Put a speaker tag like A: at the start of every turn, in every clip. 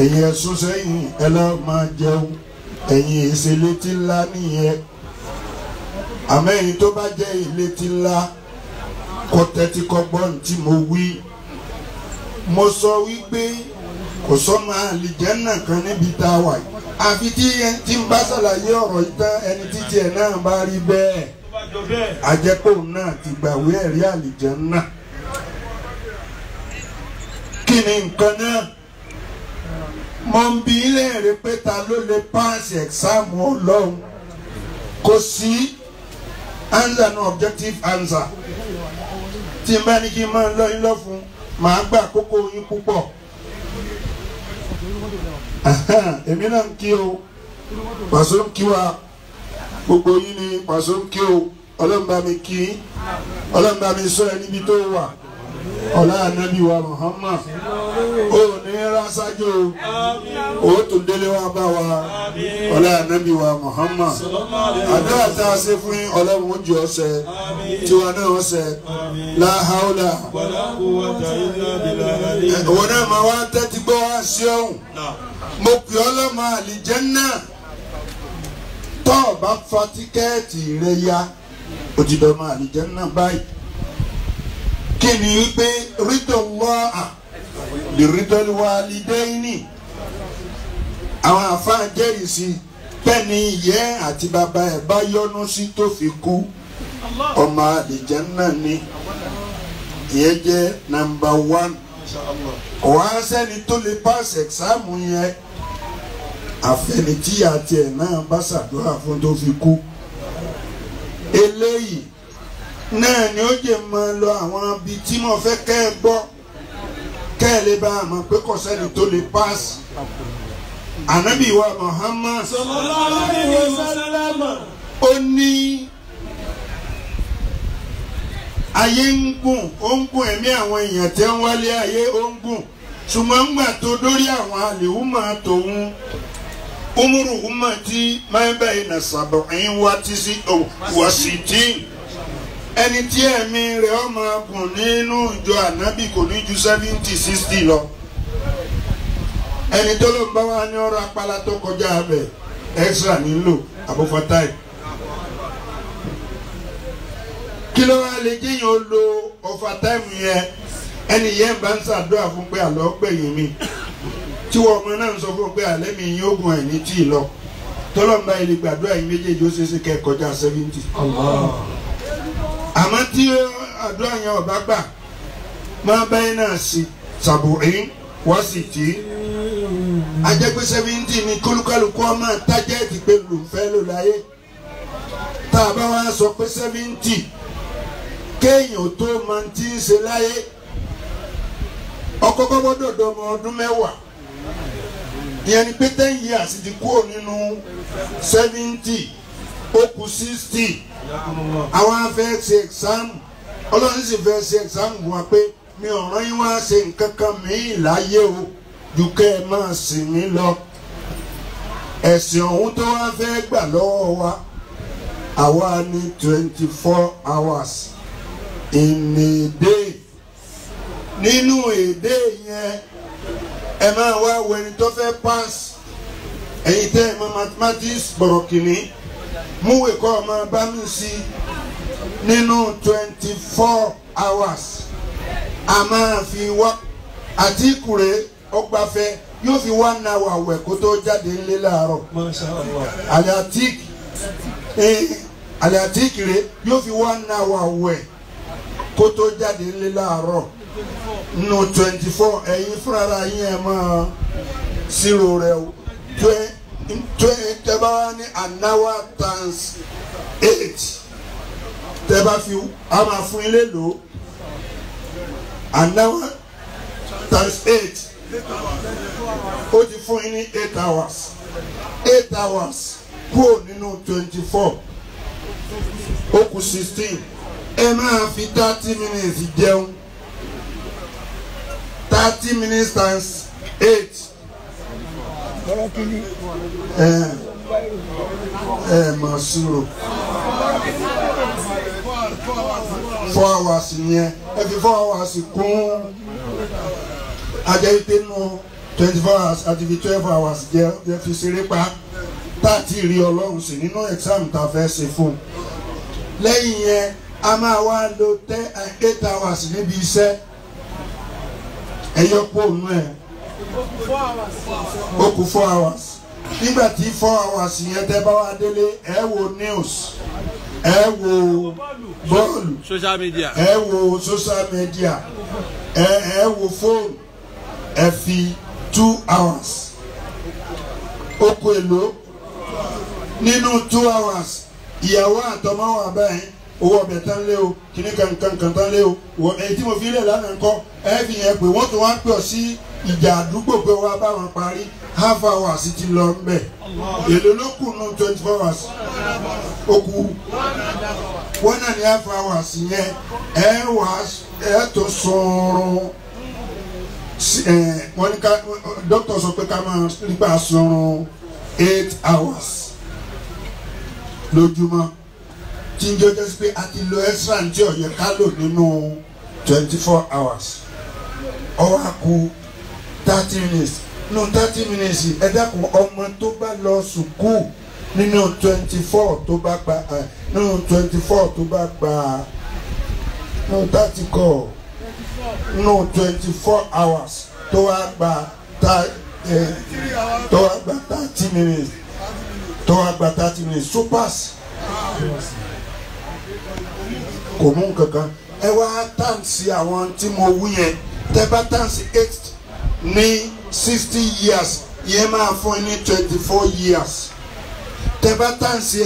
A: ẹ̀yin ẹ̀sùn sẹ́yìn ẹ lọ́ọ́ máa jẹun ẹ̀yin ìṣẹ̀létí ńlá nìyẹn àmọ́ ẹ̀yin tó bá jẹ́ ìlétí ńlá kó tẹ́tí kó gbọ́n tí mo wí mo sọ wípé kò sọ́mọ àlìjẹ́nà kan níbi tá a wà yìí àfi tí ẹni tí ń bá ṣàlàyé ọ̀rọ̀ yìí tán ẹni títí ẹ̀ náà bá rí bẹ́ẹ̀ àjẹpọ̀ náà ti gbàwé ẹ̀rí àlìjẹ́nà kí ni nǹkan náà mo ń bi ilé rẹ pé ta ló lè pass exam Ọlọ́run kò sí answer no objective answer tí n bá ní kí n máa lọ yín lọ fún màá gbà àkókò yín púpọ̀ èmi náà ń kí o pàṣẹ ń kí wa gbogbo yín ni pàṣẹ ń kí o Ọlọ́run bá mi kí Ọlọ́run bá mi sọ ẹ níbi tó wà ọlá ànábì wa Muhammad ó ní rásájú ó tún délé wa bá wa ọlá ànábì wa Muhammad àdúrà tá a ṣe fún yín Ọlọ́run ó jẹ́ ọ̀sẹ̀ tiwa náà ọ̀sẹ̀ la haula òun náà máa wá tẹ́tí gbọ́ wá sí ọ̀hún mo pè ọ́ lọ́mọ àlìjẹ́nnà tó o bá fa tíkẹ́ẹ̀tì rẹ ya òjìdọ́mọ àlìjẹ́nnà báyìí kí ni wípé rídọ̀lọ́à lè rídọ̀lọ́wà lídẹ́yìnì àwọn àfáà jẹ́rìí sí pẹ́ni ìyẹ́ àti bàbá ẹ̀ bá yọ́nú sí tó fi kú ọmọ àlìjẹ́nnà ni ìyẹn jẹ́ nàmbà 1 ọ̀wá sẹ́ni tó lè pass exam yẹn àfẹnití àti ẹ̀ náà bá ṣàdúrà fún tó fi kú eléyìí náà ni ó jẹ́ máa lọ àwọn ibi tí mo fẹ́ kẹ́ ẹ gbọ́ kẹ́ ẹ lè bá a mọ̀ pé kò sẹ́ni tó lè pass ànábì wa Muhammad sallallahu alaihi wasallam ó ní ayé ń gùn ó ń gùn ẹ̀mí àwọn èèyàn tẹ́ ń wálé ayé ó ń gùn ṣùgbọ́n ńgbà tó dórí àwọn àlèhùnmá tòun umuru ummati máa ń bẹ̀yìn nà sàbọ̀ ẹ̀yìn wá tí sí wá sí tí ẹni tí ẹ̀mí rẹ̀ ó máa gùn nínú ìjọ ànábì kò ní ju 70-60 lọ ẹni tó ló ń bá wa ní ọ̀rọ̀ apala tó kọjá abẹ extra nílò àbúfọ́táì kí ló wá lè jẹ́yìn ó lo ọ̀fàtáìmù yẹn ẹni yẹn bá ń ṣàdúrà fún pé àlọ́ gbẹ̀yìn mi tí wọ́n ọmọ náà ń sọ fún pé àlẹ́ mi yín ogun ẹ̀ ní tí ì lọ tọ́lọ́mbà ilé gbàdúrà yìí méjèèjì ó ṣeéṣe kẹ́ kọjá 70. àmọ́ tí àdúrà yẹn ọba gbà máa bẹ́ẹ̀ náà sí sàbòrín wá sì tí ajẹ́pẹ́ 70 ni kólúkálukú ọmọ tájẹ́ẹ̀tì pé lùfẹ́ ló láyé tá a bá wá sọ pé 70 kéèyàn tó máa ti ń ṣe láyé ọkọ̀kọ́ gbọ́dọ̀ dọmọ ọdún 10 ìyẹn ni pé 10 years ti kúrò nínú 70 ó kù 60 àwọn afẹ́ ṣe exam ọlọ́run sì fẹ́ ṣe exam wọn pé mi ò rán yín wá ṣe nǹkan kan mìíràn láyé o ju kẹ́ ẹ máa sìn mí lọ ẹ̀sìn ọ̀hún tó wá fẹ́ gbà lọ́wọ́ wa àwa ní 24 hours in a day nínú èdè yẹn ẹ máa wá wẹni tó fẹ́ pass ẹ̀yin tẹ́ ẹ mọ̀ mathematics bọ̀rọ̀ kìíní múwèé kọ́ ọmọ bá mi sí nínú 24 hours a máa fi wá àti ìkùrẹ́ ọgbàfẹ́ yóò fi 1 hour wẹ̀ kó tó jáde ńlé láàárọ̀ àlàtíkì rẹ̀ yóò fi 1 hour wẹ̀ kó tó jáde ńlé láàárọ̀ nínú 24 ẹ̀yin fúnra yín ẹ̀ máa ṣírò rẹ̀ o tẹ́ bá wá ní an hour times 8 tẹ́ bá fi a máa fún ilé lò ó an hour times 8 ó ti fún yín ní 8 hours 8 hours kúrò nínú 24 ó kù 16 ẹ máa fi 30 minutes jẹun 30 minutes times 8 máa ṣírò 4 hours yẹn ẹ fi 4 hours kún ajẹ́ ìpé nù 24 hours àti fi 12 hours jẹ́ fi ṣeré pa tá a ti rí Ọlọ́run sí nínú exam tá a fẹ́ ṣe fún un. Lẹ́yìn yẹn a máa wá lo 8 hours níbi iṣẹ́ ẹ̀yọ́pọ̀ òun ẹ̀ ó kù 4 hours. Nígbà tí 4 hours yẹn tẹ́ bá wá délé ẹ wo news, ẹ wo bọ́ọ̀lù,
B: social media,
A: ẹ wo social media, ẹ wo fóònù, ẹ fi 2 hours. Ó kù èlò nínú 2 hours ìyàwó àtọmọ wà báyìí owó ọbẹ̀ tán lé o kìnnì kankan tán lé o èyí tí mo fi lẹ̀ lánàá ńkọ́ ẹ fi yẹn pé wọ́n tún wá ń pè ọ́ sí ìjà àdúgbò pé wọ́n bá wọn parí half hours ti lọ ń bẹ̀ èlò ló kù nù 24 hours ó kù wọ́n náà ní half hours yẹn ẹ tó sọ̀rọ̀ wọ́n ní ká dókítà sọ pé ká máa nípa sọ̀rọ̀ 8 hours lójúmọ́ tí ń jọjọ́ sí pé a ti lo extra tí ó yẹ ká lò nínú 24 hours ọwọ́ àkú 30 minutes nínú 30 minutes ẹ dákun ọmọ tó bá lọ sùkúù nínú 24 tó bá gba nínú 24 tó bá gba nínú 30 kọ́ nínú 24 hours tó wá gba 30 minutes tó wá gba 30 minutes so pass kò mú kankan ẹ wá tàǹsì àwọn tí mo wú yẹn tẹ bá tàǹsì 8 ní 60 years yẹn máa fún ní 24 years tẹ bá tàǹsì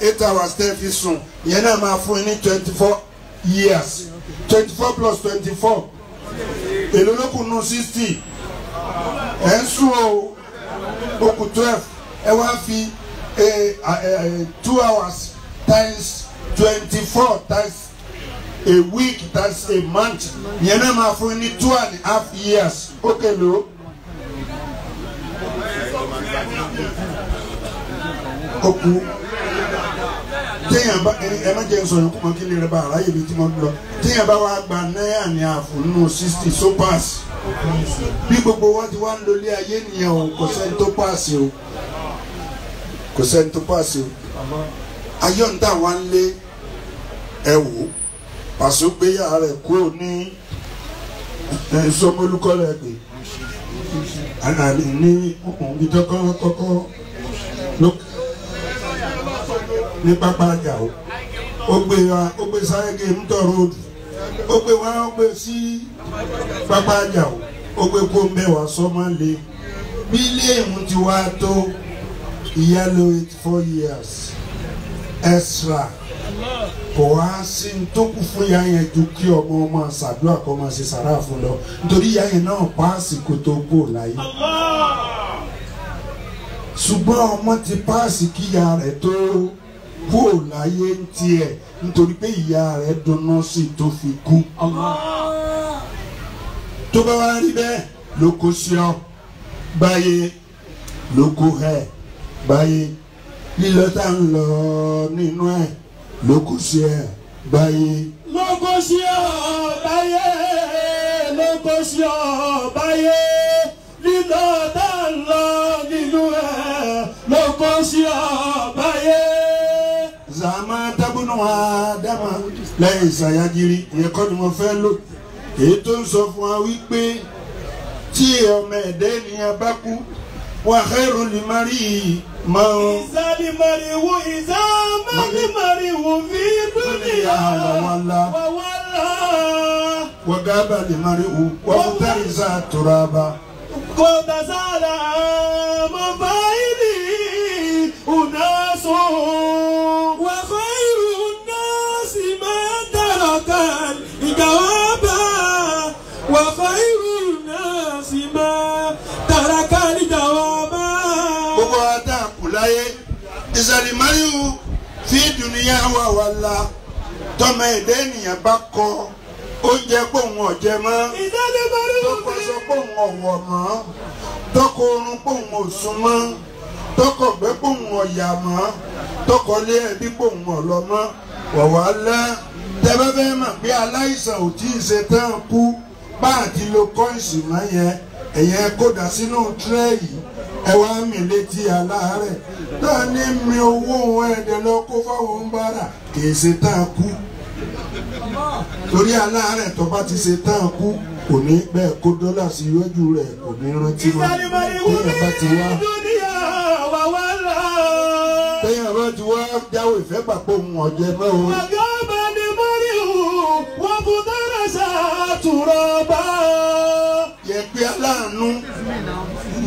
A: 8 hours tẹ fi sùn yẹn náà máa fún ní 24 years 24 plus 24 èlò ló kù nù 60 ẹ ń sùn o kù 12 ẹ wá fi 2 hours times 24 times a week times a month yẹn náà máa fún ní 2.5 years ó kèlò ó kù téèyàn bá ẹ má jẹ́ sọ̀rọ̀ kó mọ kí lè rẹ bá aráyè mi tí mo lọ téèyàn bá wá gba náírà ní àfún nínú 60 so pass bí gbogbo wọn ti wá ń lólé ayé nìyẹn o kò sẹ́ni tó pass o kò sẹ́ni tó pass o ayọ̀ǹda wa ń lé ẹ wò pàṣẹ gbéyà rẹ̀ kúrò ní sọmọlúkọ rẹ̀ pé ànàlì ní ìjọkọ́kọ́ ní pápá àjà o ó gbé sáyẹ́gì ńtọ́ róòdù ó gbé sí pápá àjà o ó gbé kó mẹ́wàá sọ́mọ́lé bí ilé ìmú ti wá tó ìyá lo 84 years extra kò wá sí tó kù fún ìyá yẹn ju kí ọmọ ṣàdúrà kó máa ṣe sàrà fún lọ nítorí ìyá yẹn náà páàsì kó tó kú láyé ṣùgbọ́n ọmọ ti páàsì kí ìyá rẹ̀ tó kú láyé ń tiẹ̀ nítorí pé ìyá rẹ̀ dunnú sí tó fi kú tó bá wá rí bẹ́ẹ̀ ló kó sí ọ báyé ló kó ẹ báyé lílọ tá ń lọ nínú ẹ ló kó sí ẹ báyé.
C: ló kó sí ọ báyé ló kó sí ọ báyé lílọ tá ń lọ nínú ẹ ló kó sí ọ báyé.
A: zàmà tábùnú àdàmà lẹ́yìn ìsàyàgìrì ìyẹn kọ́ ni mo fẹ́ lò èyí tó ń sọ fún wa wípé tí ọmọ ẹ̀dá ènìyàn bá kú wà khairu limari máa ń.
C: ìsàlìmọ̀rìwò ìsàmàlìmọ̀rìwò fi dúnìyà wàwàlà.
A: wàgábà limari wàmútàrísà turaba.
C: kòtà sára mọ̀fà ìdí unaso. wà khairu nasi máa dára kan ìjàwábà. wà khairu nasi máa dára kan ìjàwábà.
A: gbogbo ata kùláyé ìsàlìmọ́ríwù fi dùnìyà wà wàlà tọmọ ẹ̀dá ènìyàn bá kọ oúnjẹ pòun ọ̀jẹ̀ mọ́ tọkọ sọ pòun ọ̀wọ̀ mọ́ tọkọ orun pòun òsùn mọ́ tọkọ gbé pòun ọ̀yà mọ́ tọkọ lé ẹbí pòun ọ̀lọ́ mọ́ wàwálà tẹ́fẹ́fẹ́ mọ̀ pé aláìsàn ò tí ì ṣe tán kú bá àti lo kọ́ìsì mọ́ yẹn ẹ̀yẹn kó dà sínú tírẹ́yì ẹ wá mi létí aláàárẹ̀ náà ní mi owó òun ẹ̀dẹ̀ lọ kó fáwọn ń bára kì í ṣe tá a kú torí aláàárẹ̀ tó bá ti ṣe tá a kú kò ní bẹ́ẹ̀ kó dọ́là sí iwájú rẹ̀ kò ní rántí wọn téèyàn bá ti wá téèyàn bá ti wá jáwé ìfẹ́ pàpọ̀ òun ọ̀jẹ̀ mọ́ o. Yẹ̀pẹ̀ aláàánú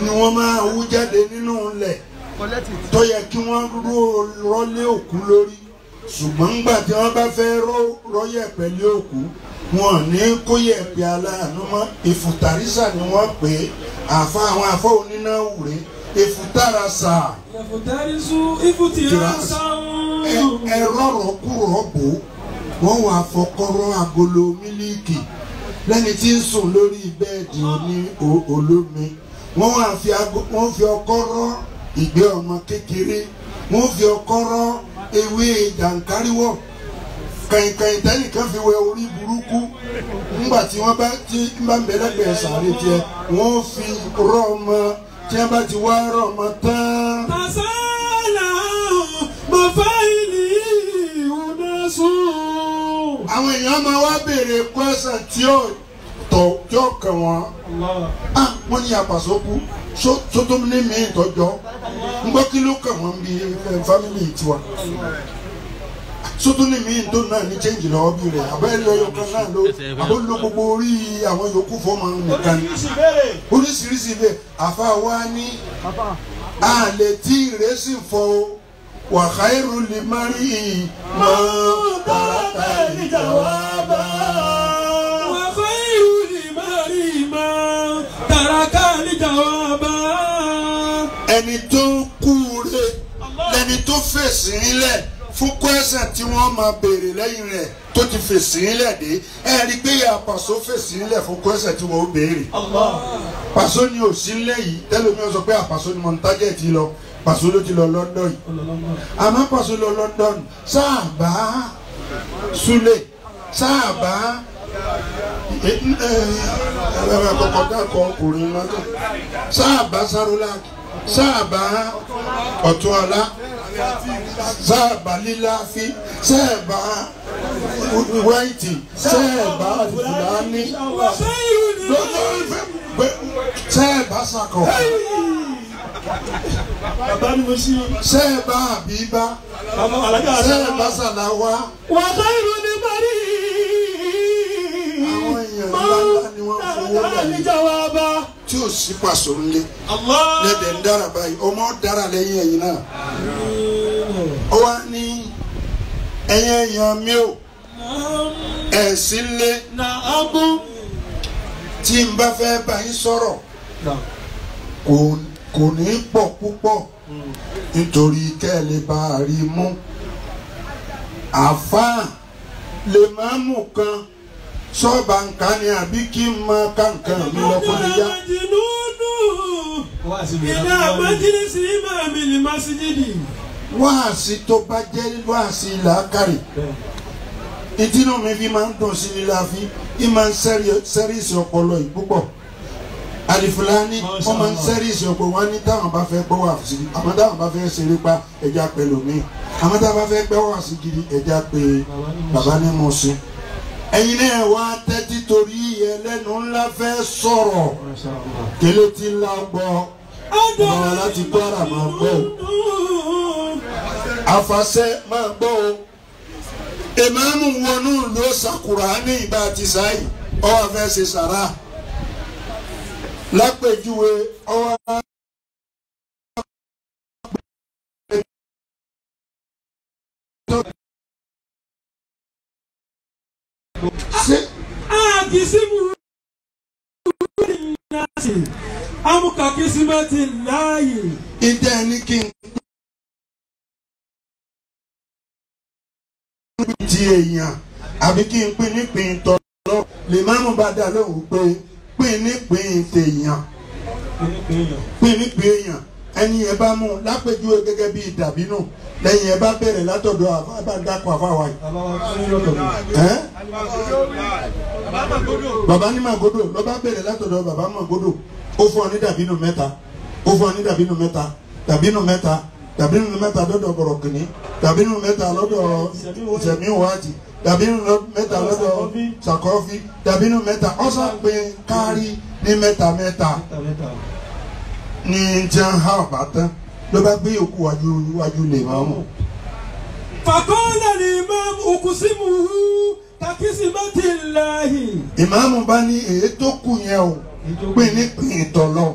A: ni wọ́n máa wú jáde nínú ilẹ̀ tó yẹ kí wọ́n rọ́lé òkú lórí ṣùgbọ́n nígbà tí wọ́n bá fẹ́ rọ́ yẹ̀pẹ̀ lé òkú wọn ní kó yẹ̀pẹ̀ aláàánú mọ́ ìfùtàrísà ni wọ́n pè é àwọn àfọ onínáwùrè ìfùtàràsà ẹ̀rọ rọ̀kúrọ̀ bò wọ́n wà fọkọ́rọ́ agolo mílíìkì lẹ́ni tí ń sùn lórí bẹ́ẹ̀dì ní olómi wọ́n fi ọkọ́rọ́ ìgbé ọmọ kékeré wọ́n fi ọkọ́rọ́ ewé jàǹkáríwọ̀ kàìnkàìn tẹ́nìkan fi wẹ orí burúkú nígbà tí wọ́n bá ń bẹ lẹ́gbẹ̀ẹ́ sàárè tiẹ̀ wọ́n fi rọ́ ọmọ tí wọ́n bá ti wá rọ́ ọmọ tán.
C: Tàṣálà mo fẹ́ ìlú ìhùnẹ́sùn.
A: Àwọn èèyàn máa wá béèrè kwẹ́sàn tí ó kàn wọ́n. Wọ́n ní àpàsókú sótó ní mi ìtọ́jọ́ ń gbọ́ kí ló kàn wọ́n bí fámìlì tiwa. Sótó ní mi tó náà ní chẹ́ǹjì lọ́wọ́ bí rẹ̀ abẹ́rẹ́ ọyọ kan náà ló àbólú gbogbo orí àwọn yòókù fọ́ọ̀mù nìkan ní. Oríṣiríṣi bẹ́ẹ̀ àfa wa ní àlè tí ìrẹsì fọ́ wàhálà lè má rí mọ́ tààtà ìjàwábà.
C: Wàhálà lè má rí mọ́ tààtà ìjàwábà.
A: Ẹni tó kú re lẹni tó fèsì nílẹ̀ fún kwẹ́sàn tí wọ́n máa béèrè lẹ́yìn rẹ̀ tó ti fèsì nílẹ̀ dé ẹ rí i pé yà Pàṣọ fèsì nílẹ̀ fún kwẹ́sàn tí wọ́n béèrè. Pàṣọ ni ò sí nílẹ̀ yìí tẹ́lómi ó sọ pé Pàṣọ ni mo ń tájẹ̀tì lọ Pàṣọ ló ti lọ London yìí àmọ́ Pàṣọ lọ London sáàbà Súlè sáàbà kọ̀kọ̀ dákọ̀ ọkùnrin lọ́dọ̀ sáàbà Sarolaki sáàbà Ọ̀túnọlá sáàbà Líláfi sáàbà Wáìtì sáàbà Fúlàní sáàbà Sakọ sáàbà Àbíbá sáàbà Sàláwá.
C: Wàhálà ní Mari.
A: Àwọn èèyàn ńláńlá ni wọ́n fowó lẹ́yìn tí ò sí Pàṣọ ńlẹ̀ lẹ́dẹ̀ ń dára báyìí ọmọ dára lẹ́yìn ẹ̀yìn náà. Ó wá ní ẹ̀yìn èèyàn mi ò ẹ̀sìn lé tí n bá fẹ́ bá yín sọ̀rọ̀ kò ní pọ̀ púpọ̀ nítorí kẹ́ ẹ lè bá a rí mú. Àfáà lè máa mú kan sọ́ọ̀bà nǹkan ni àbí kí n máa ká nǹkan mi lọ fún mi yá.
C: Ìdá àgbájírí sí ìmáàmì ní Masjidi.
A: Wáàsí tó bá jẹ́ wáàsí làákàrè. Ìdínà mi fi máa ń dùn sí ní láàfin ìmọ̀ ń sẹ́rìsì ọpọlọ yìí púpọ̀. Àlìfúlání wọ́n máa ń sẹ́rìsì ọpọlọ wọn ní táwọn bá fẹ́ gbọ́ wáàsí àmọ́ táwọn bá fẹ́ ṣeré pa ẹja pẹ̀lú mi àmọ́ táwọn bá fẹ́ gbọ́ wáàsí gidi ẹja pé bàbá ní mo ṣe. Ẹ̀yin náà wá tẹ́tí torí ẹlẹ́nu ńlá fẹ́ sọ̀rọ̀ kélé tí ńlá gbọ́ ọmọ láti gbọ́ra máa gbọ́ o àfàṣẹ máa gbọ́ o ìmáàmù wọnú ló sàkùrà ní ìgbà àti sáyì ọwọ́ fẹ́ ṣe sàrà lápèjúwe ọwọ́.
C: Amuka kisimati láàyè.
A: Ìdá ẹni kí n pín ti èèyàn àbí kí n pín nípìn tọ́lọ́ lè má mú bá dá lóhùn pé pín nípìn tèèyàn pín nípìn èèyàn ẹni ẹ bá mú lápèjúwe gẹ́gẹ́ bí ìdàbínú lẹ́yìn ẹ bá bẹ̀rẹ̀ látọ̀dọ̀ àbádàkọ̀ àfáwà yìí. Bàbá ní Màgódò ló bá bẹ̀rẹ̀ látọ̀dọ̀ bàbá Màgódò ó fún ọ ní dàbínù mẹ́ta ó fún ọ ní dàbínù mẹ́ta dàbínù mẹ́ta dàbínù mẹ́ta lọ́dọ̀ bọ̀rọ̀kìnní dàbínù mẹ́ta lọ́dọ̀ ìṣẹ̀míwáàtì dàbínù mẹ́ta lọ́dọ̀ sàkọ́fí dàbínù mẹ́ta ọ̀sán pé kárí ní mẹ́ta mẹ́ta ní jẹ́ ha ọ̀bá tán ló bá gbé òkú wájú lè máa mú.
C: fàkọ́lá ni imam ukusimuhu kakisimatilaahi.
A: ìmáàmù bá ní èyí tó kù yẹn o pé ní pín ìtọ̀lọ́.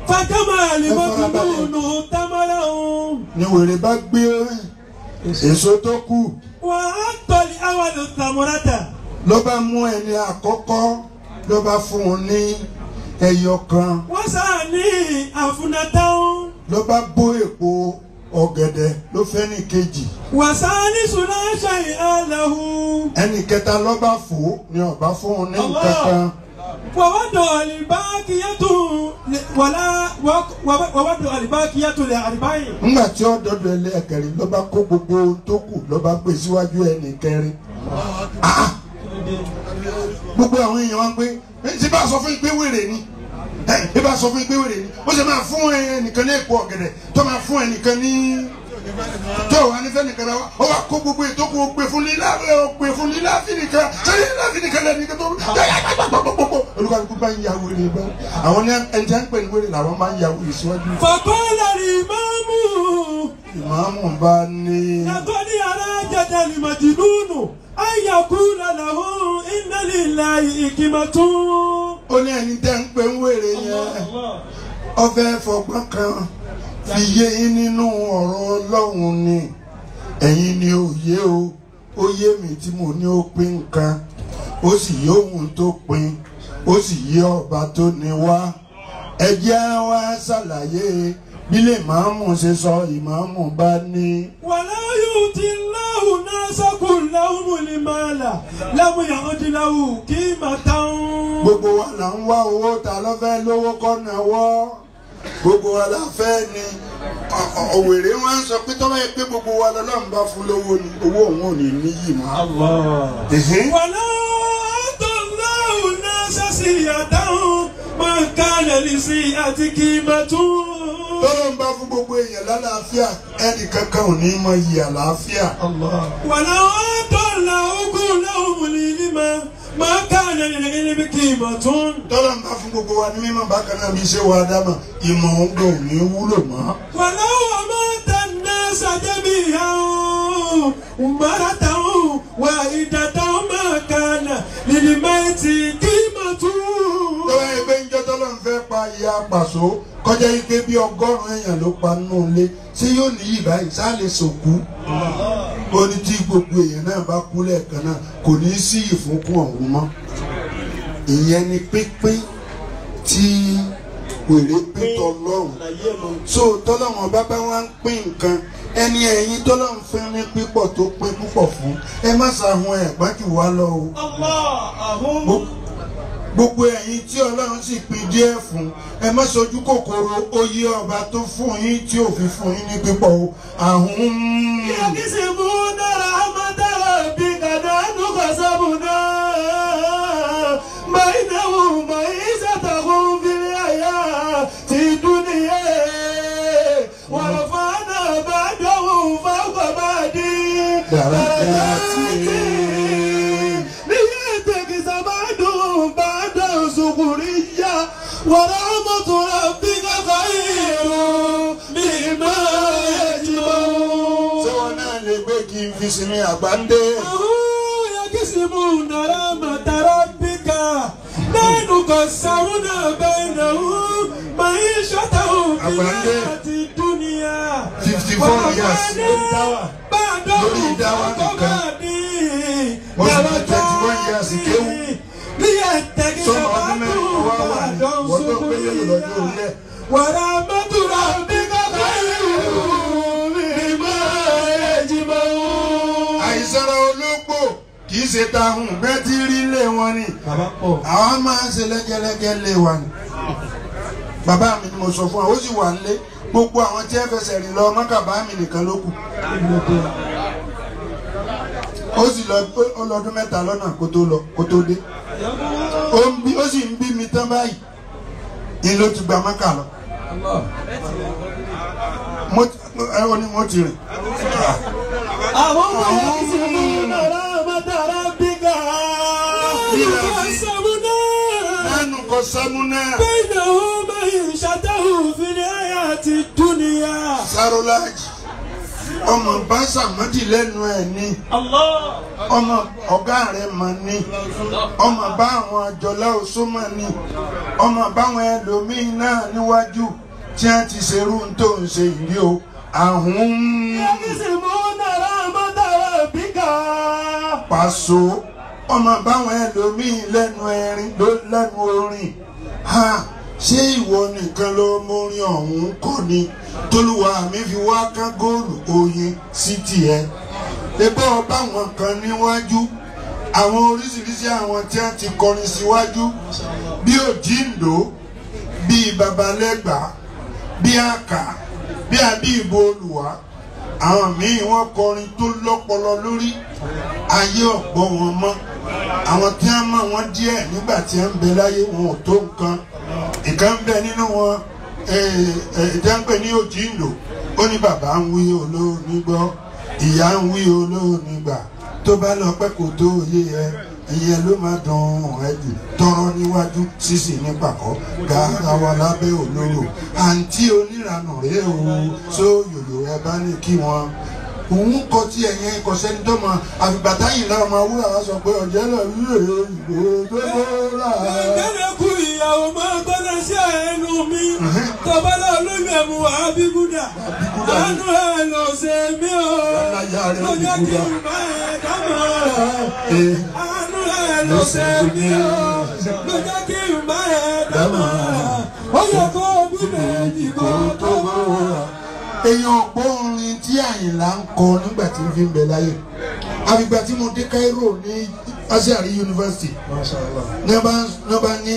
C: fàkàmà àlìmọ́tòmọ́nù tamara òun.
A: ni wèrè bá gbé èso tó kù.
C: wà á tọ́lì àwọn tamurata.
A: ló bá mú ẹni àkọ́kọ́ ló bá fún un ní ẹyọ kan.
C: wọ́n sáà ní àfúnàtàwọn.
A: ló bá bó èpo ọ̀gẹ̀dẹ̀ ló fẹ́ ní kejì.
C: wàsáni sùnàṣà ìhàlẹ́hu.
A: ẹnì kẹta ló bá fò ní ọ̀bá fún un ní kankan.
C: wàwádọ̀ àlìbákiyàtò lè àlìbáyé.
A: nígbà tí ó dọ́dọ̀ ẹlẹ́ẹ̀kẹrin ló bá kó gbogbo ohun tó kù ló bá gbé síwájú ẹnì kẹrin. gbogbo àwọn èèyàn wá pé ṣé bá sọ fún ìgbé wèrè ni bí bá sọ fún ìgbé wèrè ni ó ṣe máa fún ẹnìkan ní èpo ọ̀gẹ̀dẹ̀ tó máa fún ẹnìkan ní tó wà nífẹ̀ẹ́ nìkan náà ó wà kó gbogbo ètò kó gbé fún lílá fínìkan ṣé lílá fínìkan lẹ́nìkan tó gbogbo olùkọ́ bá ń ya wèrè bá àwọn ní ẹni tí wọ́n ń pè ní wèrè làwọn máa ń ya wèrè síwájú.
C: fàkọ́lá ni ìmáàmù.
A: ìmáàmù bá ní.
C: yàtọ̀ ní alájẹjẹ ni màjìnnúnù ayakula lahun inna lillahi hikmatun.
A: ó ní ẹni tẹ́ ń pè ń wèrè yẹn ó fẹ́ fọgbọ́n kan fi yé yín nínú ọ̀rọ̀ Ọlọ́run ni ẹ̀yin ni òye o ó yé mi tí mo ní ó pín nǹkan ó sì yé òun tó pín ó sì yé ọba tó ní wá ẹ jẹ́ wá ṣàlàyé bí lè máàmù ṣe sọ ìmáàmù bá ní.
C: wàlá yóò ti láwù náà sọ́kùn láwùmù ní màálà lámúyàwó ti láwù kí màtá ń.
A: gbogbo wa là ń wá owó ta ló fẹ́ lówó kọ́ náwó gbogbo wa la fẹ́ ni òwèrè wọn sọ pé tọ́wọ́ yẹ pé gbogbo wa lọ́lọ́run bá fún lówó ni owó òun ò ní níyì mọ́.
C: wàlá tó láwù náà sọ́sì àdáhùn máa kálẹ̀ lè sí àti kí màtún.
A: tọ́lọ́ ń bá fún gbogbo èèyàn lálàáfíà ẹnì kankan ò ní mọ iyì àlàáfíà.
C: wàlá tó láwùgùn láwùmù ní ìlímọ̀ máa kálẹ̀ lè ní kí màtún.
A: tọ́lọ́ ń bá fún gbogbo wa ní mímọ́ bákan náà bí ṣé wàá dámọ̀ ìmọ̀ òun gbọ́ ò ní wúlò mọ́.
C: wàlá wà máa tẹ̀ ní sàjẹ́bí ìhàwọ̀ mọ́ràtàwọ̀ wà ìdàtàwọ̀ máa kálẹ̀ lè mẹ́tì kí màtún.
A: tọ́wọ́ ẹgbẹ́ ń jẹ́ tọ́lọ́ ń fẹ́ pa ìyá pàṣọ kọjá yìí pé bí 100 èèyàn ló pa nínú ilé ṣé yóò níyì báyìí ṣá lè sòkú. ó ní tí gbogbo èèyàn náà bá kú lẹ́ẹ̀kan náà kò ní sí ìfúnkún ọ̀hún mọ́. ìyẹn ni pínpín tí wèrè pín tọlọ́run. so tọ́lọ́run ọba bá wá ń pín nǹkan ẹni ẹ̀yin tọ́lọ́run fẹ́ ní pípọ̀ tó pín púpọ̀ fún ẹ má ṣàhun ẹ̀ gbájú wa lọ o. gbogbo ẹ̀yin tí Ọlọ́run sì pín díẹ̀ fún ẹ má sojú kòkòrò oyè ọba tó fún yín tí ò fi fún yín ní pípọ̀ o. àhún.
C: yàgìsì mú dára amádára bí kàdánù kọsábù náà máa ń náwó máa ń ṣàtàkùn fìrí àyà ti dúnìyẹ wọ́n fọ́nà bá dọ̀wọ́ fọ́kọ̀ bá dín.
A: dàrá tí.
C: ورحمة ربك خير مما يجمعون.
A: ṣé wọn náà lè gbé kí n fi sinmi àgbáńdé.
C: يقسمون رحمة ربك نحن قسمنا بينهم معيشتهم في الحياة الدنيا
A: 54 years lórí ìdáwà nìkan wọ́n sì máa 21 years kéwù. sọmọ ọdún mẹ́rin wá wà ní wọ́n tó gbé yẹ̀lò lọ́jọ́ orí ẹ̀.
C: ورحمة ربك خير مما يجمعون.
A: àìsára ológbò kì í ṣe tahùn bẹ́ẹ̀ tí rí lé wọn ni àwọn máa ń ṣe lẹ́gẹ́lẹ́gẹ́ lé wa ni. bàbá mi ni mo sọ fún wa ó sì wà nílé gbogbo àwọn tí ẹ fẹsẹ̀ rìn lọ mọ́kàbá mi nìkan ló kù. ó sì lọ ọlọ́dún 3 lọ́nà kó tó dé ó sì ń bí mi tán báyìí ní ló ti gba Mẹ́kà lọ. Ẹ̀rọ ni mo ti rìn.
C: Àwọn ọmọ yẹn ti mú nàrà mọ́tàrà bíga.
A: Ẹnu kọ sámúná.
C: Bẹ́ẹ̀ ni àwọn ọmọ yìí ṣàtàwù fìdí ayé àti dúnìyà.
A: Sarolaji ọmọ bá sàmọ́dì lẹ́nu ẹ̀ ni ọmọ ọ̀gá rẹ̀ mọ̀ ni ọmọ bá àwọn àjọlá òṣùmọ̀ ni ọmọ báwọn ẹlòmíín náà níwájú tí wọ́n ti ṣerú tó ń ṣe ìrí o àhún. Pàṣọ ọmọ báwọn ẹlòmíín lẹ́nu ẹ̀rín ló lẹ́nu orin ṣé ìwọ nìkan ló mórin ọ̀hún kọ́ ni tolúwa mi fi wá ká góòlù oyin sí tiẹ̀ ẹgbẹ́ ọba àwọn kan níwájú àwọn oríṣiríṣi àwọn tí wọ́n ti kọrin síwájú bí Òjíǹdó bí Babalẹ́gbà bí Àkà bí Àbíbò Olùwà àwọn míì wọ́n kọrin tó lọ́pọlọ lórí ayé ọ̀gbọ́ wọn mọ́ àwọn tí wọ́n mọ̀ wọ́n díẹ̀ nígbà tí wọ́n ń bẹ láyé wọn ò tó nǹkan ìkan bẹ nínú wọn ìjàngbẹ ní Òjíǹdó ó ní bàbá ń wí olóòní gbọ́ ìyá ń wí olóòní gbà tó bá lọ pẹ́ kó tó yé ẹ ìyẹn ló máa dùn ẹ jù tọrọ níwájú sísì ní pàkọ́ gàrà wà lábẹ́ olóró àǹtí oníranù rèé o sóyòyò ẹ bá ní kí wọn òun kọ tí ẹ̀yẹn ikọ̀ sẹ́ni tó mọ àfìgbàtà yìí náà máa wúrà wá sọ pé ọ̀jẹ́ náà rí èrè ìgbò gbogbo rà.
C: Gẹ́gẹ́ kú ìyàwó máa gbọ́dọ̀ sí ẹnu mi. Tọ́bálá olóyún ẹ̀mú àbíkúdà. Àánú ẹ̀ lọ ṣe mí o. Ló jẹ́ kí n bá ẹ̀ dámọ̀. Àánú ẹ̀ lọ ṣe mí o. Ló jẹ́ kí n bá ẹ̀ dámọ̀. Ó yẹ kó bí méjì kó tó wọ́n.
A: Èèyàn gbọ́ orin tí Àyìnlá ń kọ nígbà tí ń fi ń bẹ láyé àfìgbà tí mo dé Cairo ní Azhari University ní bá ní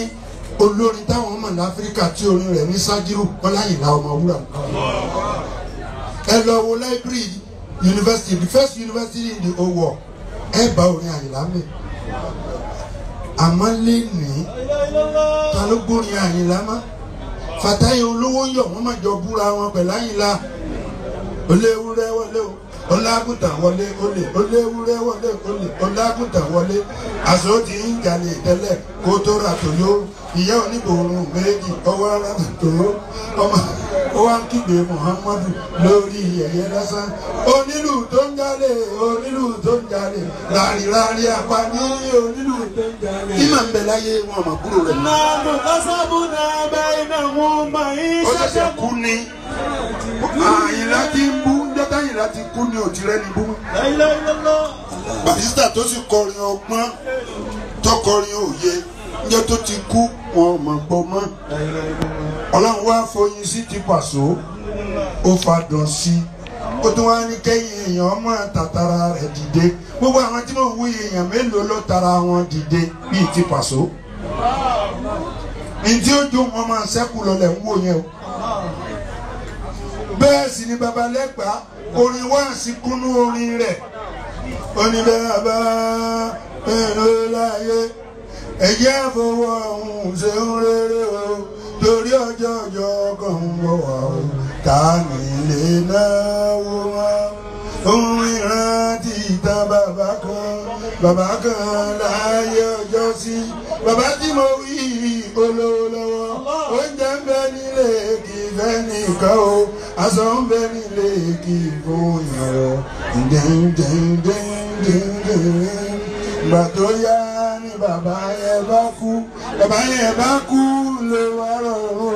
A: olórin táwọn ọmọ ní Áfíríkà tí orin rẹ̀ ní Sájírù wọn l'Àyìnlá Ọmọwúrà. Ẹ lọ wo library university, the first university in the whole world, ẹ bá orin Àyìnlá mi. Àmọ́ lé ní ta ló gbórin Àyìnlá mọ́? Fàtáyé olówó yọ̀ wọ́n máa jọ búra wọn pẹ̀lú Àyìnlá. Oléwúrẹ́ wọlé o, ọlágùntàn wọlé olè, oléwúrẹ́ wọlé olè, ọlágùntàn wọlé. Àṣọ ti ń jalè tẹ́lẹ̀ kó tó ra tòyó. Ìyá onígbòrún méjì ọwọ́ ara tòyó. Ọmọ wa ń kígbe Muhammadu lórí ẹ̀yẹ lásán. Onílù tó ń jalè, onílù tó ń jalè. Rárí apá ní onílù tó ń jalè. Kí màá ń bẹ láyé wọn àmọ́ kúrò rẹ̀.
C: Nàánú kásábù náà bẹ́ẹ̀ náà wọ́n máa ń
A: ó ṣẹ̀ṣẹ̀ kú ni Àyìnlá ti ń bú jọ́tà Àyìnlá ti kú ni òtírẹ́ ni bú. Barrister tó sì kọrin ọgbọ́n tó kọrin òye níjọ́ tó ti kú wọn ò mọ̀ gbọ́ mọ́. Ọlọ́run wá foyin sí ti Pàṣọ ó fadùn sí ó tún wá ní kẹ́yìn èèyàn ọmọ tàtàrà rẹ̀ dìde. Gbogbo àwọn tí mo wú èèyàn mélòó ló tara wọn dìde bíi ti Pàṣọ. Ntí ó jó wọn máa ṣẹ́kù lọlẹ̀ ń wò yẹn o. Bẹ́ẹ̀ sì ni Babalẹ́gbà orin wá sí kúnú orin rẹ̀. Oníbẹ̀rẹ̀ ẹ̀rọ láyé ẹ̀jẹ̀ àfọwọ́ ọ̀hún ṣe ń rere o torí ọjọ́ kan ń bọ̀ wá o ká nílé náwó wọn. Ohun ìrántí ìtàn bàbá kan láyé ọjọ́ sí. Bàbá tí mo wí olówó lọ́wọ́ oúnjẹ ń bẹ nílé kì í fẹ́ nìkan o aṣọ ń bẹ nílé kì í fún ìyàwó ìgbà tó yá ni bàbá yẹn bá kú ló wá rọrùn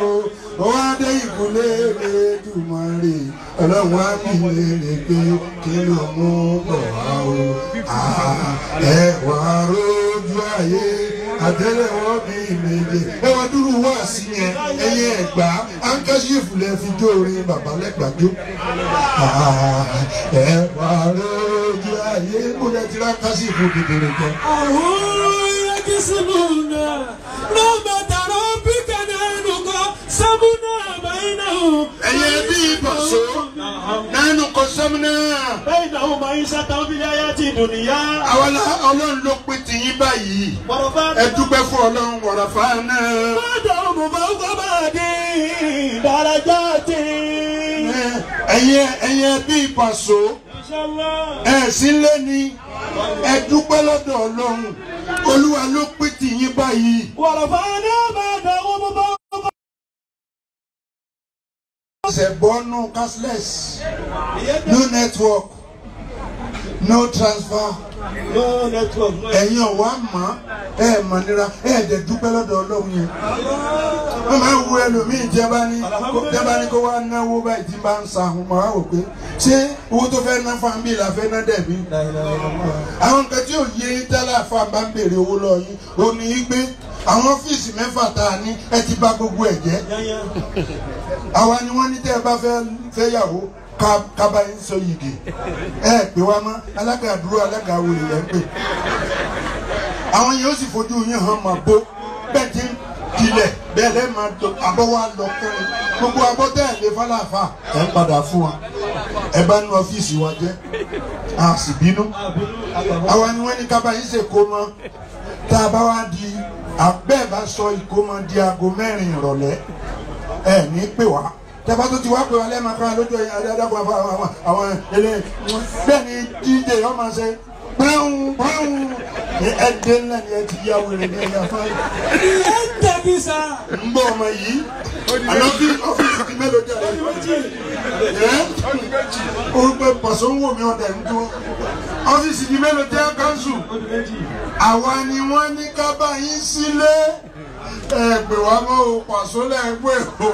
A: o ó wá dé ìkúlé Elédùmarè Ọlọ́run á bí lèrè pé kí ló mú bọ̀ wá o ẹ wá rójú ayé àtẹ́lẹwọ́ bí méje ẹ wá dúró wá sí yẹn ẹyẹ Ẹ̀gbá ankaṣífù lẹ fi jó orin Babalẹ́gbà jó ẹ wá rójú ayé mo lẹ ti rá ankaṣífù kékeré jẹ.
C: àwọn yẹ́kí sínú náà ló bá tààrà bí kẹ́nẹ́ ẹnu kọ́ sábúnà báyìí náà
A: ẹ̀yẹ bí ìbọ̀sọ̀ nánú kọ́sọ́mùnà.
C: بينهم معيشة في الحياة الدنيا.
A: àwọn ọlọ́run ló pín tìyín báyìí. ẹ dúpẹ́ fún ọlọ́run wọ̀rọ̀fà náà.
C: بعضهم فوق بعض درجات.
A: ẹ̀yẹ bí ìbọ̀sọ̀ ẹ̀ sílé ni ẹ dúpẹ́ lọ́dọ̀ ọlọ́run olúwa ló pín tìyín báyìí.
C: ورفعنا بعضهم فوق.
A: Ṣẹ̀bọ́nù cashless, no network, no transfer.
C: No network.
A: Ẹ̀yin ọ̀wá mọ̀ ẹ̀ mọ̀ nira ẹ̀ dẹ̀ dúpẹ́ lọ́dọ̀ ọlọ́run yẹn. Wọ́n máa ń wo ẹlòmíì jẹ́bá ní kó wá náwó báyìí tí bá ń sa àwọn ọmọ wa wò pé ṣé owó tó fẹ́ ná fún àbí ìlà fẹ́ ná dẹ̀bí. Àwọn nǹkan tí ò yé tẹ́lẹ̀ àfa bá ń béèrè owó lọ yín ò ní í gbé àwọn ọ́fíìsì mẹ́fà tá a ní ẹ ti bà gbogbo ẹ̀ jẹ́. Àwa ni wọ́n ní tẹ́ ẹ bá fẹ́ yàwó kaba yín sọ yìgì ẹ pè wá mọ́ alága dúró alága wòlé lẹ́ ń pè. Àwọn yẹn ó sì fojú yín hàn máa bó bẹ́ẹ̀ tí ń dilẹ̀ bẹ́ẹ̀ lẹ́ẹ̀ máa abọ́wá lọ kẹrin gbogbo abọ́tẹ́ ẹ̀ lè fálàfà ẹ̀ ń padà fún wa ẹ bá ní ọ́fíìsì wa jẹ́ a sì bínú. Àwa ni wọ́n ní kaba yín ṣe kó mọ́ tá a bá wá di abẹ́ẹ̀ bá sọ ìkómọ di aago 4 ìrọ̀lẹ́ ẹ ní pè wá tẹ́fà tó ti wá pè wá lẹ́ẹ̀ma kan lójú ẹ̀yìn adágún àwọn ilé bẹ́ẹ̀ ni díje yọ máa ṣe pẹ́hùn ní ẹ̀dẹ́ ńlá ni ẹ ti yá wẹ̀rẹ̀ ní ẹ̀yà fáyì.
C: ẹ tẹ̀bí sá.
A: ń bọ̀ ọmọ yìí àná bí ọ́fíìsì ti mélòó jẹ́ rẹ̀ orúkọ pàṣẹ ń wò mí ọ̀dẹ̀ ń dún ọ́fíìsì ti mélòó jẹ́ káńsù àwa ni wọ́n ní ká bá yín sílé ẹgbẹ́ wa mọ́ o pàṣọ lẹ́gbẹ́ o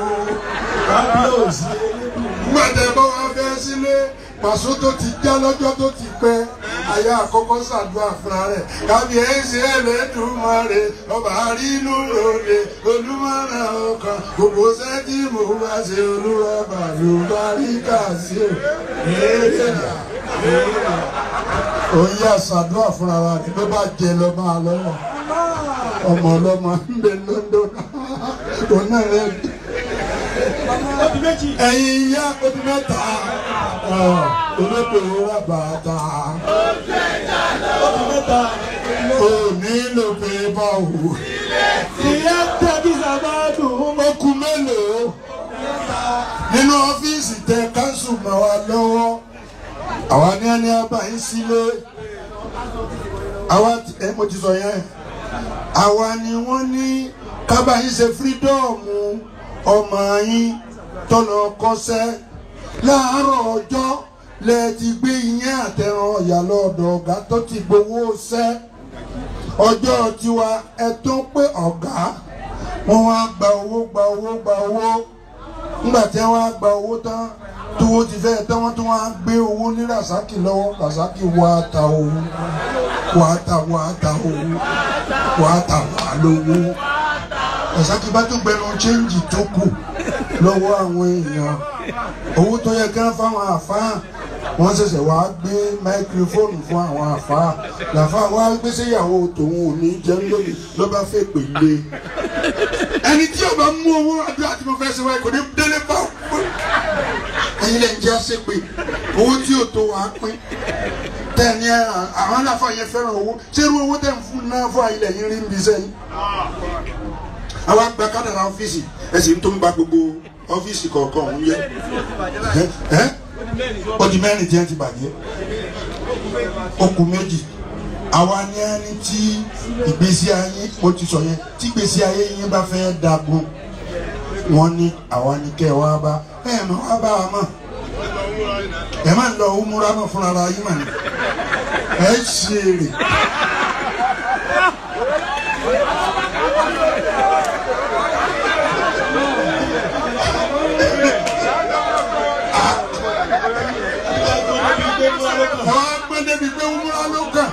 A: gbẹ̀dẹ̀ bọ́ wa fẹ́ sílé pàṣọ tó ti já lọ́jọ́ tó ti pẹ́ àyà àkọ́kọ́ ṣàdúrà fúnra rẹ̀ kábíyèsí Ẹlẹ́dùmarè ọba àrínú lòdì olúmọ̀ràn ọkàn gbogbo sẹ́tì mo bá ṣe olúwa bàlùbáríkà sí o òun yà ṣàdúrà fúnra rẹ̀ ló bá jẹ lọ máa lọ́wọ́ ọmọ ọlọ́mọ ń bẹ London òun náà rẹ̀ ẹ̀yin ìyá odi mẹ́ta olóògbé wúrà bàtà òní ló pé báwo
C: ìyá tẹ̀bí sàbádùn.
A: okù mélòó nínú ọ́fíìsì tẹ káńsù mọ́ wa lọ́wọ́ àwa ní ẹni abáyín sílé àwa mo ti sọ yẹn àwa ni wọ́n ní kábàáyín ṣe fírídọ́ọ̀mù ọmọ yín tọ́lọ kọ́sẹ́ láàárọ̀ ọjọ́ lẹ ti gbé iyán àtẹran ọ̀yà lọ́dọ̀ ọ̀gá tó ti gbowó ṣẹ́ ọjọ́ tiwa ẹ tó pé ọ̀gá wọ́n wá gba owó nígbà tí wọ́n á gba owó tán tówó ti fẹ́ tán wọ́n tún wá gbé owó ní Rasaki lọ́wọ́ Rasaki wá ta owó wá ta owó wá ta wá lówó Rasaki bá tún gbẹnu chẹ́ǹjì tó kù lọ́wọ́ àwọn èèyàn owó tó yẹ kán fáwọn àfáà wọ́n ṣẹ̀ṣẹ̀ wá gbé máikrófóònù fún àwọn àfáà làfáà wá gbé séyàwó tòun ò ní jẹun lónìí ló bá fẹ́ pèlè ẹni tí yóò bá mú owó àdúrà tí mo fẹ́ ṣe wáyé kò ní délé bá ẹ̀yin lẹ́yìn jẹ́ àṣepè owó tí yóò tó wàá pín tẹ́ni àwọn aláfáà yẹn fẹ́ràn owó ṣé irú owó tẹ̀ ń fún náà fún àyílẹ̀ yín rí níbi sẹ́yìn àwọn àgbà kádàrà ọ́fíìsì ẹ̀sìn tó ń gba gbogbo ọ́fíìsì kọ̀ọ̀kan òun yẹ odi mẹ́rin tí ẹ ti bàjẹ́ okùn méjì àwa ni ẹni tí ìgbésí ayé mo ti sọ yẹn tí ìgbésí ayé yín bá fẹ́ dagun wọ́n ní àwa ni kẹ́ ẹ wá bá ẹ mọ̀ wá bá wa mọ̀ ẹ má lọ owó múra mọ̀ fúnra ara yín mà ní ẹ ṣe èrè. àwọn agbẹ́dẹ́ bíi pé wúrà ló kàn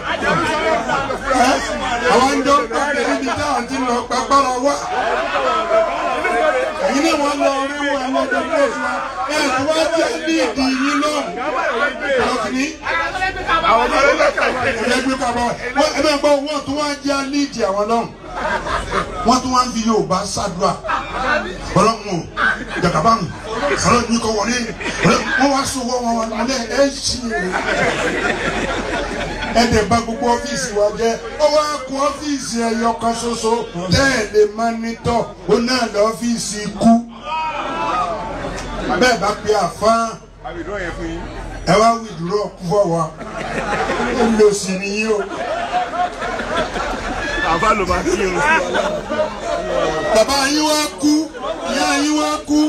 A: àwọn ń jọ pàdé níbi táwọn ti lọ pàpàrà wá èyí ni wọ́n lọ rí wọn àwọn ọjọ́ pé fún wa ẹ̀ tí wọ́n jẹ́ ní ìdí yín náà ọ̀kìní ẹgbẹ́ kàbọ̀ ẹgbẹ́ gbọ́ wọ́n tún wá jẹ́ líìdì àwọn náà wọ́n tún wá ń fi Yorùbá ṣàdúrà ọlọ́run jàkàbáhùn ọlọ́run ní kọ́ wọlé wọ́n wá sọ wọ́n wọn alẹ́ ẹ̀ ṣì ẹ̀dẹ̀ bá gbogbo ọ́fíìsì wa jẹ́ ó wá kú ọ́fíìsì ẹ̀yọ kan ṣoṣo tẹ́ẹ̀lé mánítọ̀ ó náà lọ ọ́fíìsì ikú bẹ́ẹ̀ bá pe àfáà ẹ wá wìdúró kú fọwọ́ ó lò sí nìyí o.
C: àbá ló máa kí irun sí wa.
A: bàbá yín wá kú ìyá yín wá kú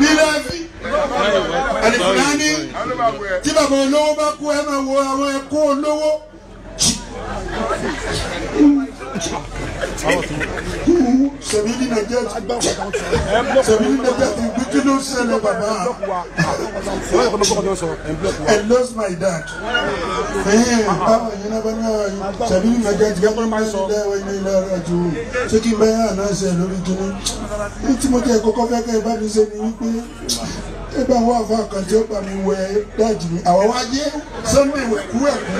A: nílẹ̀ fi ẹnìfúnání tí bàbá olówó bá kú ẹ máa wo àwọn ẹ̀kọ́ olówó. Sẹ̀mílì Nàìjíríà ti gbé kí ló ṣẹlẹ̀ bàbá. I lost my dad. Báwo yẹn náà bá ní àwọn Sẹ̀mílì Nàìjíríà ti gbé máa sọ ilé ilé rẹ̀ jù. Ṣé kí n bá yà náà ṣe lórí kíní? Ní tí mo jẹ́ kọ́kọ́ fẹ́ kẹ́ ẹ bá mi ṣe ni wípé ẹ bá wà fún àkàntì ó bá mi wẹ dáàjì mi. Àwọn wáyé Sunday wẹ̀kú ẹ̀kú.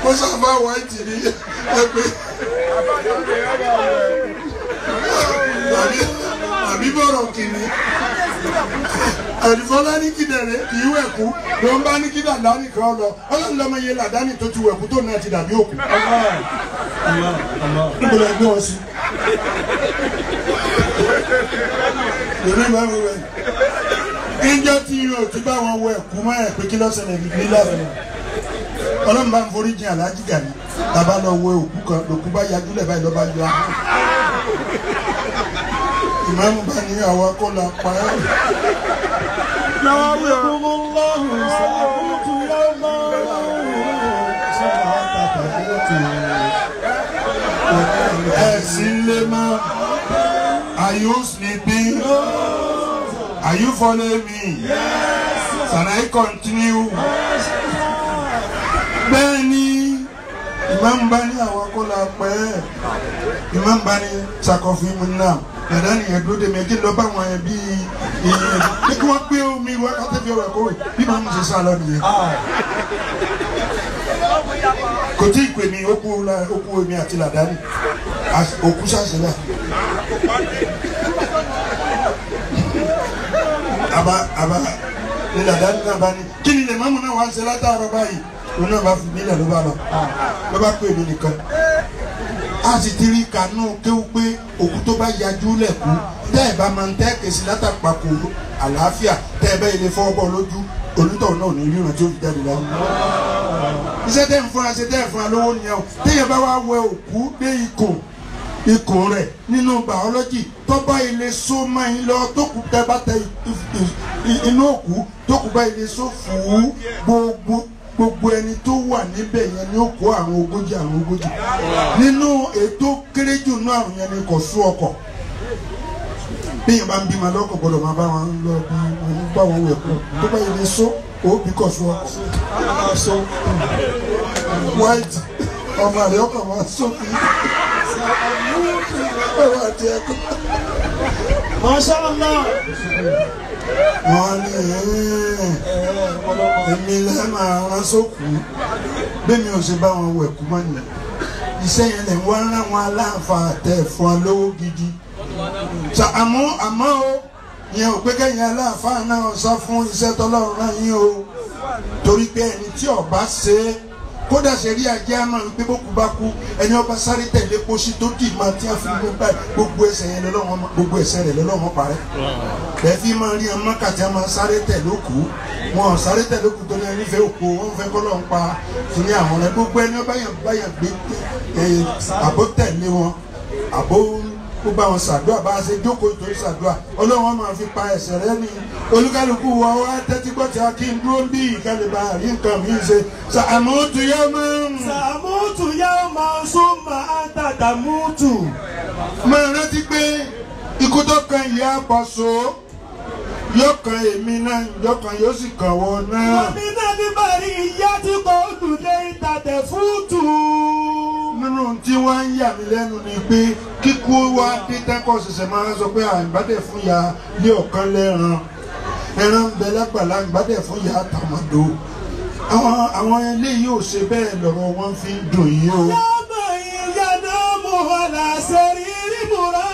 A: Mo sábà wá ìtìrí ẹgbẹ́ àbí bọ̀rọ̀ kìíní ẹ̀rìfọ́lá ní kí dẹ̀rẹ̀ kì í wẹ̀kú ló ń bá ní kí dàdánì kan lọ ọlọ́run lọ́mọ iye làdánì tó ti wẹ̀kú tó náà ti dàbí òkú. níbo la gbé wọn sí. lórí ìwà mi wẹ̀ ẹjọ́ tí yóò ti bá wọn wẹ̀kú mọ́ ẹ̀ pé kí lọ́sẹ̀lẹ̀ nígbì láàrin ọlọ́run bá ń forí jìn Aláàjì Gani tàbá lọ wo òkú kan lòkú bá yajú lẹ̀ báyìí lọ́ba yọ ahọ́n ìmáàmù bá ní àwọn akọ́là pa ẹ́. ẹ̀sìn lè máa are you sleeping? Are you following me? Can I continue? Bẹ́ẹ̀ni ìmáàmù bá ní àwọn akọ́là pa ẹ́ ìmáàmù bá ní sakọ̀fin mu náà dàdá nìyẹn dúró dé mi ẹjẹ lọ bá wọn yẹn bí ìyẹn bí kí wọ́n gbé omi wá ká tẹ́fẹ́ ọ̀rọ̀ kọ́wé bí màmú ṣe sá lọ nìyẹn. kò tí ì pè mí ó kú omi àti làdáni òkú ṣàṣẹlẹ̀. àbá ní làdáni náà bá ní kí ni lè mọ́mú náà wá ń ṣe látàárọ̀ báyìí òun náà bá fi mílẹ̀ ló bá lọ ló bá pè mí nìkan. a sì ti rí kanú kéwú pé òkú tó bá yajú lẹ̀kú tẹ́ ẹ̀ bá máa ń tẹ́ kèsì látàpapọ̀ àlàáfíà tẹ́ ẹ bẹ́ẹ̀ lè fọwọ́ bọ́ lójú onítọ̀hún náà ní ríran tí ó fi jáde lẹ́nu. iṣẹ́ tẹ́ ń fúnra ṣe tẹ́ ẹ̀ fúnra lówó nìyẹn o téèyàn bá wá wẹ òkú dé ikùn rẹ̀ nínú bàọ́lọ́jì tó bá ilé só máa ń lọ tó kù tẹ́ bá tẹ inú òkú tó kù bá ilé só fún gbogbo ẹni tó wà níbẹ̀ yẹn ni ó kó àrùn ogójì nínú ètò kéré jù náà àrùn yẹn ni kò sú ọkọ̀ bí yẹn bá ń bímọ lọ́kọ̀ gbọ́dọ̀ máa bá wọn lọ bí wọn bá wọn wẹ̀ kú tó bá yẹn lè so òbí kò sú ọkọ̀ so white ọmọ rẹ̀ ọkọ̀ wọn sókè ọwọ́ àti ẹ̀kọ́.
C: Masha Allah.
A: wọ́n ní èmi lẹ́ máa rán sókù bẹ́ẹ̀ mi ò ṣe bá wọn wẹ̀ kú mọ́ nìyẹn iṣẹ́ yẹn lè wọ́n rán wọn aláǹfààní àtẹ̀ fún wọn lówó gidi àmọ́ o yẹn ò pé kẹ́yìn aláǹfààní náà sá fún iṣẹ́ tọ́lọ́run náà yín o torí pé ẹni tí ọba ṣe é kódà sẹ́rí ajé àmọ́ wípé bó kú bá kú ẹni ọba sáré tẹ̀lé pósí tó dì máa tí a fi gbogbo ẹsẹ̀ yẹn lọ́wọ́ gbogbo ẹsẹ̀ rẹ̀ lọ́wọ́ parẹ́ bẹ́ẹ̀ fi máa rí ọmọ kàtí a máa sáré tẹ̀lé òkú wọn sáré tẹ̀lé òkú tó ní ẹni fẹ́ òkú wọn fẹ́ kọ́ lọ́n pa fún ní àwọn rẹ̀ gbogbo ẹni ọba yẹn gbé àbó tẹ̀lé wọn àbó gbogbo àwọn sàdúrà bá a ṣe jókòó ìtòrí sàdúrà ọlọ́run máa fi pa ẹ̀ṣẹ̀ rẹ ní olúkálùkù wa wá tẹ́tí gbọ́ tí a kí n dúró bí ìkàlẹ̀bà rí nǹkan mi ṣe sàmútù yá máa ń.
C: sàmútù yá máa ń sún máa ń tàdà mútù.
A: máa rántí pé ikú tó kan ìyá àpọ̀ṣọ yóò kan èmi náà yóò kan yóò sì kàn wọ́n náà.
C: omi náà ní bàrí ìyá tí kò dùn lé ìtàdẹ̀ fúùtù.
A: nínú tí wọ́n ń yà mí lẹ́nu ni pé kíkú wá dé tẹ́kọ̀ ṣẹ̀ṣẹ̀ máa ń sọ pé àìbádẹ̀ fún ya lé ọ̀kan lẹ́ran ẹran ń bẹ lágbàlá àìbádẹ̀ fún ya tàmàdó àwọn eléyìí ò ṣe bẹ́ẹ̀ lọ́rọ̀ wọn fi ń dùn yìí o.
C: yàmọ̀ ìyànà mọ̀hálà sẹ́rí múra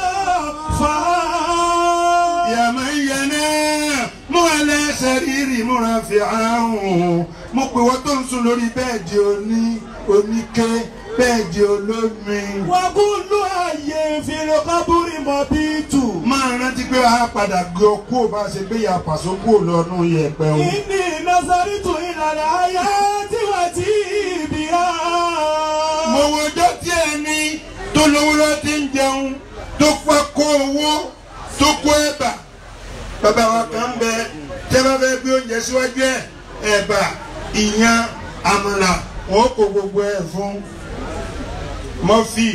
A: múra fi àrùn mo pè wọ́n tó ń sùn lórí bẹ́ẹ̀dì oníke bẹ́ẹ̀dì olómi.
C: wọ́n kú lù ààyè ìfìlè kábúrì mọ́ bí tù.
A: máa rántí pé a padà gbé ọkú ò bá ṣe gbé ya pàṣọ kú lọ́nù yẹ̀pẹ̀ o.
C: ìní nasaritu ìlànà ayé tiwa tí ibi á.
A: mo wo ọjọ́ tí ẹni tó lówó lọ́ ti ń jẹun tó fẹ́ kó owó tó kó ẹ̀bà. bàbá wa kan bẹ tẹ́ bá fẹ́ gbé oúnjẹ síwájú ẹ̀ ẹ̀bà ìyàn àmàlà wọn kò gbogbo ẹ̀ fún mọ́fì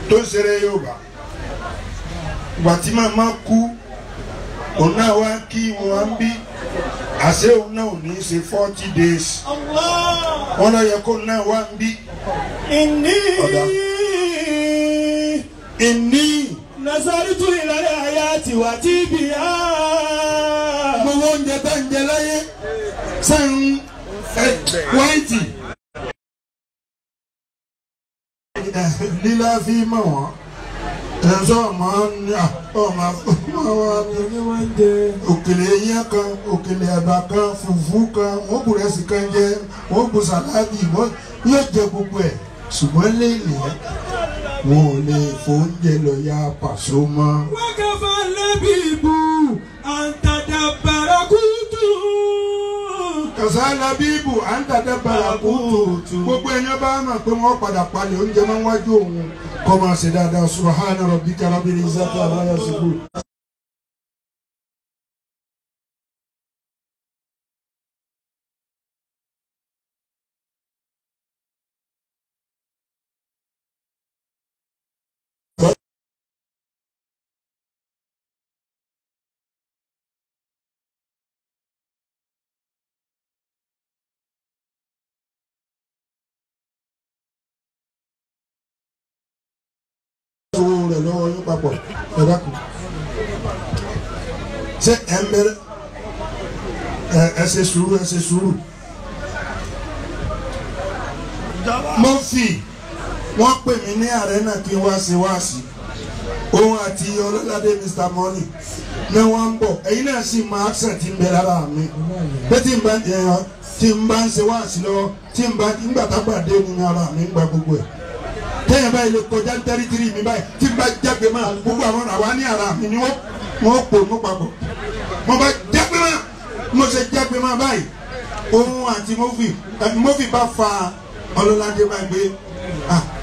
A: tó ṣeré Yorùbá. gbàtí màmá kú òun náà wá kí wọn bí àṣé òun náà ò ní í ṣe 40 days wọn lọ yẹ kó náà wá ń bí. ìní
C: nasaritu ìlànà ayé tiwa tí ibi á.
A: gbogbo oúnjẹ tá ń jẹ láyé sẹ́yìn wáìtì lílá fi mọ̀ wọ́n ẹ̀sọ́ ọmọ òkèlè yẹn kan òkèlè ẹ̀bà kan fùfú kan wọ́n bù rẹ́sì kan jẹ wọ́n bù sàláàdì wọ́n yóò jẹ gbogbo ẹ̀ ṣùgbọ́n lẹ́yìn wọn ò lè fóúnjẹ lọ ya pàṣọ mọ́.
C: wọ́n kẹfà lẹ́bi ìbú àǹtàdà bàràkùtù.
A: kàṣálà bíbù àǹtàdà bàràkùtù. gbogbo ẹ̀yàn bá mọ̀ pé wọ́n padà palẹ̀ oúnjẹ máa ń wájú òun kọ́ máa ṣe dáadáa subhana rabbika rabbil izzati amma yasifun. owó rẹ̀ lọ́wọ́ yín papọ̀ ẹ dákun ṣé ẹ ń bẹ̀rẹ̀ ẹ ṣe sùúrù Murphy wọ́n pè mí ní arena kí n wá sí òun àti ọlọ́ládé Mr. Money ní wọ́n ń bọ̀ ẹ̀yin náà sì máa accent ń bẹ lára mi pé tí n bá ń ṣe wáàsí lọ́wọ́ tí n bá ń gbàtàgbà dé ní ara mi ń gba gbogbo ẹ̀ tẹ́yìn báyìí lè kọjá tẹ́rítírì mi báyìí tí n bá jágbe máa gbogbo àwọn àwa ní ara mi ni wọ́n pò mú papọ̀ mo bá jágbe máa mo ṣe jágbe máa báyìí òun àti Murphy bá fa ọlọ́ládé báyìí pé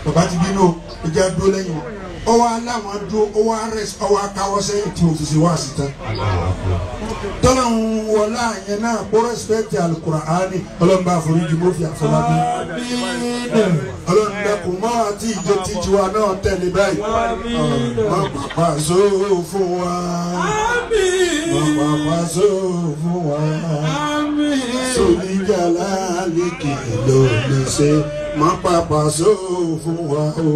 A: bàbá ti bínú ìjà dúró lẹ́yìn wọn ọwọ́ aláwọn dúró ọwọ́ arẹ́sì ọwọ́ akáwọ́ sẹ́yìn tí òfìsì wá sí tán tọ́lá ń wọlé àyẹn náà kó rẹ́sipẹ́tì Al-Qur'ani ọlọ́run bá foríjì Murphy Àfọlábí ọlọ́run dẹ́kun mọ́ àti ìjọ tíjú wa náà tẹ̀lé báyìí má pàpà sóò fún wa má pàpà sóò fún wa sóníjàlá lékè ló lè ṣe má pàpà sóò fún wa o.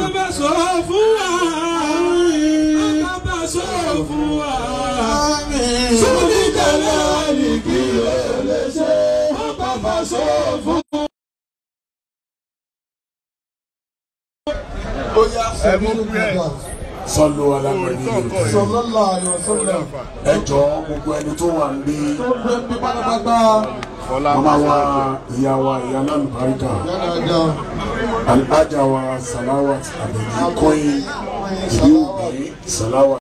A: Bàbá sọ fún wa, bàbá sọ fún wa, sórí kàlá ní kí o lè ṣe, bàbá sọ fún wa.
B: Sọlọ alágbẹ̀ni ẹ jọ̀ọ́ gbogbo ẹni tó wà ní mama wa ìyá wa ìyá lálùbáríkà alájà wa Salawat Abẹ́ní kọ́yìn ìlú Salawat.